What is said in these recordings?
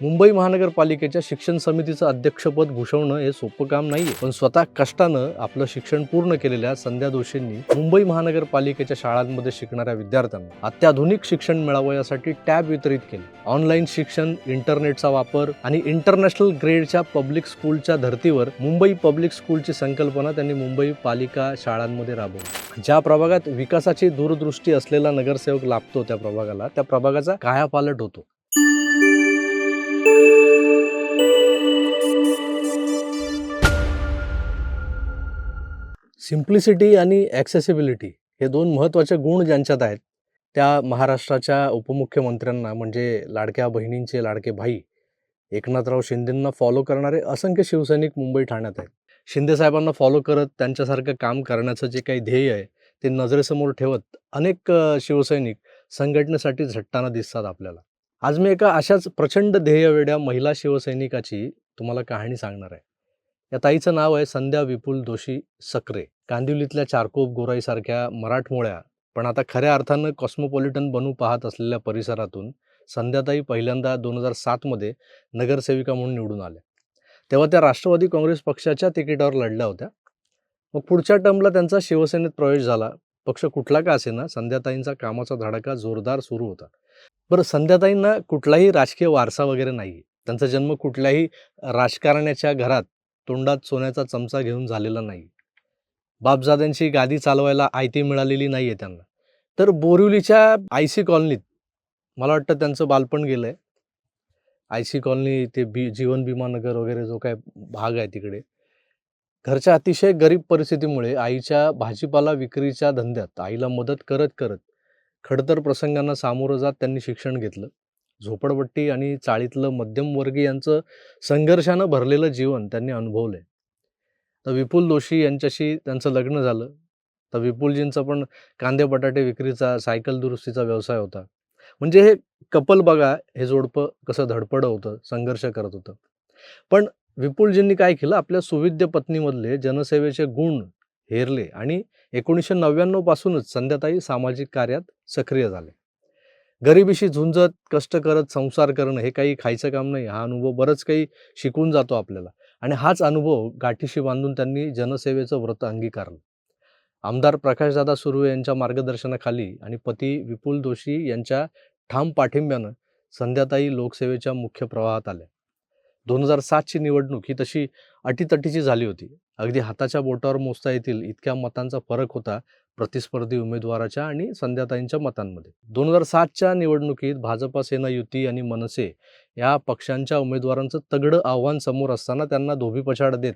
मुंबई महानगरपालिकेच्या शिक्षण समितीचं अध्यक्षपद भूषवणं हे सोपं काम नाहीये, पण स्वतः कष्टानं आपलं शिक्षण पूर्ण केलेल्या संध्या दोशींनी मुंबई महानगरपालिकेच्या शाळांमध्ये शिकणाऱ्या विद्यार्थ्यांना अत्याधुनिक शिक्षण मिळावं यासाठी टॅब वितरित केले. ऑनलाईन शिक्षण, इंटरनेटचा वापर आणि इंटरनॅशनल ग्रेडच्या पब्लिक स्कूलच्या धर्तीवर मुंबई पब्लिक स्कूलची संकल्पना त्यांनी मुंबई पालिका शाळांमध्ये राबवली. ज्या प्रभागात विकासाची दूरदृष्टी असलेला नगरसेवक लाभतो त्या प्रभागाचा कायापालट होतो. सिम्प्लिसिटी आणि ॲक्सेसिबिलिटी हे दोन महत्त्वाचे गुण ज्यांच्यात आहेत, त्या महाराष्ट्राच्या उपमुख्यमंत्र्यांना म्हणजे लाडक्या बहिणींचे लाडके भाई एकनाथराव शिंदेंना फॉलो करणारे असंख्य शिवसैनिक मुंबई ठाण्यात आहेत. शिंदेसाहेबांना फॉलो करत त्यांच्यासारखं काम करण्याचं जे काही ध्येय आहे ते नजरेसमोर ठेवत अनेक शिवसैनिक संघटनेसाठी झटताना दिसतात आपल्याला. आज मी एका अशाच प्रचंड ध्येयवेड्या महिला शिवसैनिकाची तुम्हाला कहाणी सांगणार आहे. या ताईचं नाव आहे संध्या विपुल दोशी सकरे. कांदिवलीतल्या चारकोप गोराईसारख्या मराठमोळ्या पण आता खऱ्या अर्थानं कॉस्मोपॉलिटन बनू पाहत असलेल्या परिसरातून संध्याताई पहिल्यांदा 2007 मध्ये नगरसेविका म्हणून निवडून आल्या. तेव्हा त्या राष्ट्रवादी काँग्रेस पक्षाच्या तिकिटावर लढल्या होत्या. मग पुढच्या टर्मला त्यांचा शिवसेनेत प्रवेश झाला. पक्ष कुठला का असेना, संध्याताईंचा कामाचा धडाका जोरदार सुरू होता. बरं, संध्याताईंना कुठलाही राजकीय वारसा वगैरे नाही. त्यांचा जन्म कुठल्याही राजकारण्याच्या घरात तोंडात सोन्याचा चमचा घेऊन झालेला नाही. बापजाद्यांची गादी चालवायला आयती मिळालेली नाही आहे त्यांना. तर बोरिवलीच्या आयसी कॉलनीत मला वाटतं त्यांचं बालपण गेलं आहे. आयसी कॉलनी ते जीवन विमा नगर वगैरे जो काय भाग आहे तिकडे. घरच्या अतिशय गरीब परिस्थितीमुळे आईच्या भाजीपाला विक्रीच्या धंद्यात आईला मदत करत करत खडतर प्रसंगांना सामोरं जात त्यांनी शिक्षण घेतलं. झोपडपट्टी आणि चाळीतलं मध्यमवर्गीयांचं संघर्षानं भरलेलं जीवन त्यांनी अनुभवलंय. तर विपुल दोशी यांच्याशी त्यांचं लग्न झालं. तर विपुलजींचा पण कांदे बटाटे विक्रीचा, सायकल दुरुस्तीचा व्यवसाय होता. म्हणजे हे कपल बघा, हे जोडपं कसं धडपडं होतं, संघर्ष करत होतं. पण विपुलजींनी काय केलं, आपल्या सुविद्य पत्नीमधले जनसेवेचे गुण हेरले आणि 1999 पासूनच संध्याताई सामाजिक कार्यात सक्रिय झाले. गरिबीशी झुंजत, कष्ट करत संसार करणं हे काही खायचं काम नाही. हा अनुभव बरंच काही शिकून जातो आपल्याला. आणि हाच अनुभव गाठीशी बांधून त्यांनी जनसेवेचं व्रत अंगीकारलं. आमदार प्रकाशदादा सुर्वे यांच्या मार्गदर्शनाखाली आणि पती विपुल दोशी यांच्या ठाम पाठिंब्यानं संध्याताई लोकसेवेच्या मुख्य प्रवाहात आल्या. 2007ची निवडणूक ही तशी अटीतटीची झाली होती. अगदी हाताच्या बोटावर मोजता येतील इतक्या मतांचा फरक होता प्रतिस्पर्धी उमेदवाराच्या आणि संध्याताईंच्या मतांमध्ये. 2007च्या निवडणुकीत भाजपा, सेना युती आणि मनसे या पक्षांच्या उमेदवारांचं तगडं आव्हान समोर असताना त्यांना धोबीपछाड देत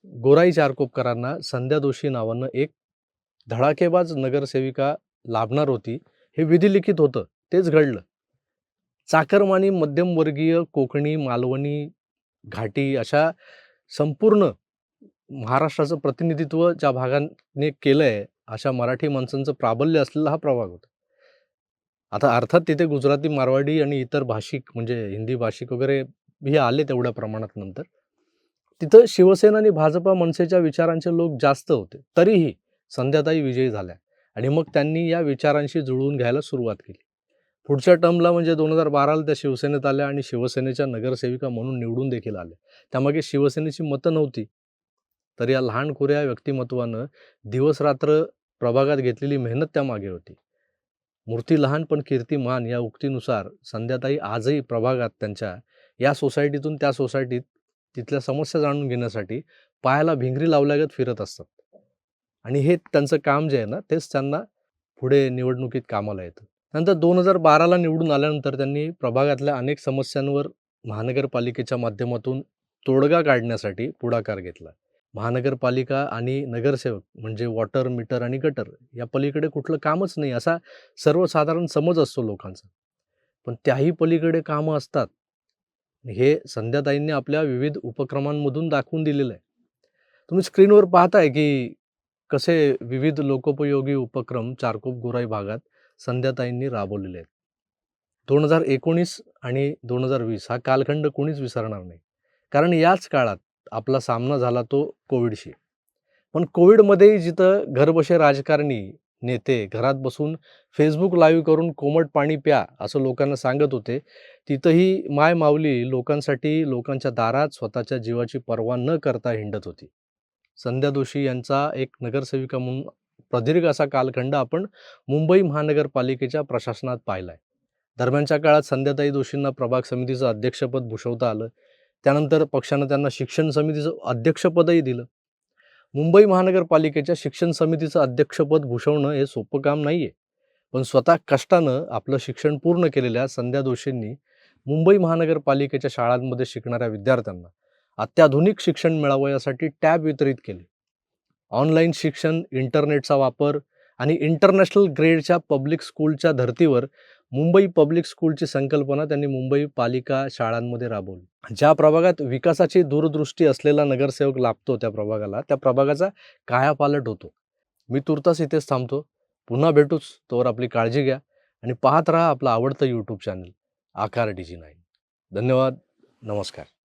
गोराई चारकोपकरांना संध्या दोशी नावानं एक धडाकेबाज नगरसेविका लाभणार होती. हे विधिलिखित होतं, तेच घडलं. चाकरमानी, मध्यमवर्गीय, कोकणी, मालवणी, घाटी अशा संपूर्ण महाराष्ट्राचं प्रतिनिधित्व ज्या भागाने केलं आहे, अशा मराठी माणसांचं प्राबल्य असलेला हा प्रभाग होता. आता अर्थात तिथे गुजराती, मारवाडी आणि इतर भाषिक म्हणजे हिंदी भाषिक वगैरे हे आले तेवढ्या प्रमाणात नंतर. तिथं शिवसेना आणि भाजपा, मनसेच्या विचारांचे लोक जास्त होते. तरीही संध्याताई विजयी झाल्या आणि मग त्यांनी या विचारांशी जुळवून घ्यायला सुरुवात केली. पुढच्या टर्मला म्हणजे 2012ला त्या शिवसेनेत आल्या आणि शिवसेनेच्या नगरसेविका म्हणून निवडून देखील आल्या. त्यामागे शिवसेनेची मतं नव्हती. तर या लहानखुऱ्या व्यक्तिमत्वानं दिवसरात्र प्रभागात घेतलेली मेहनत त्यामागे होती. मूर्ती लहान पण कीर्ती महान या उक्तीनुसार संध्याताई आजही प्रभागात त्यांच्या या सोसायटीतून त्या सोसायटीत तिथल्या समस्या जाणून घेण्यासाठी पायाला भिंगरी लावल्यागत फिरत असतात. आणि हे त्यांचं काम जे आहे ना, तेच त्यांना पुढे निवडणुकीत कामाला येतं. नंतर 2012ला निवडून आल्यानंतर त्यांनी प्रभागातल्या अनेक समस्यांवर महानगरपालिकेच्या माध्यमातून तोडगा काढण्यासाठी पुढाकार घेतला. महानगरपालिका आणि नगरसेवक म्हणजे वॉटर, मीटर आणि गटर या पलीकडे कुठलं कामच नाही असा सर्वसाधारण समज असतो लोकांचा. पण त्याही पलीकडे कामं असतात. हे संध्याताईंनी आपल्या विविध उपक्रमांमधून दाखवून दिलेलं आहे. तुम्ही स्क्रीनवर पाहताय की कसे विविध लोकोपयोगी उपक्रम चारकोप गोराई भागात संध्याताईंनी राबवलेले आहेत. 2019 आणि 2020 हा कालखंड कोणीच विसरणार नाही. कारण याच काळात आपला सामना झाला तो कोविडशी. पण कोविडमध्येही जिथं घरबसे राजकारणी नेते घरात बसून फेसबुक लाईव्ह करून कोमट पाणी प्या असं लोकांना सांगत होते, तिथंही माय माऊली लोकांसाठी लोकांच्या दारात स्वतःच्या जीवाची पर्वा न करता हिंडत होती. संध्या दोशी यांचा एक नगरसेविका म्हणून प्रदीर्घ असा कालखंड आपण मुंबई महानगरपालिकेच्या प्रशासनात पाहिलाय. दरम्यानच्या काळात संध्याताई दोशींना प्रभाग समितीचं अध्यक्षपद भूषवता आलं. त्यानंतर पक्षानं त्यांना शिक्षण समितीचं अध्यक्षपदही दिलं. मुंबई महानगरपालिकेच्या शिक्षण समितीचं अध्यक्षपद भूषवणं हे सोपं काम नाहीये. पण स्वतः कष्टानं आपलं शिक्षण पूर्ण केलेल्या संध्या दोशींनी मुंबई महानगरपालिकेच्या शाळांमध्ये शिकणाऱ्या विद्यार्थ्यांना अत्याधुनिक शिक्षण मिळावं यासाठी टॅब वितरित केले. ऑनलाईन शिक्षण, इंटरनेटचा वापर आणि इंटरनॅशनल ग्रेडच्या पब्लिक स्कूलच्या धर्तीवर मुंबई पब्लिक स्कूलची संकल्पना त्यांनी मुंबई पालिका शाळांमध्ये राबवली. ज्या प्रभागात विकासाची दूरदृष्टी असलेला नगरसेवक लाभतो त्या प्रभागाचा कायापालट होतो. मी तुर्तास इथेच थांबतो. पुन्हा भेटूच. तोवर आपली काळजी घ्या आणि पाहत राहा आपलं आवडतं यूट्यूब चॅनल आकार DG9. धन्यवाद. नमस्कार.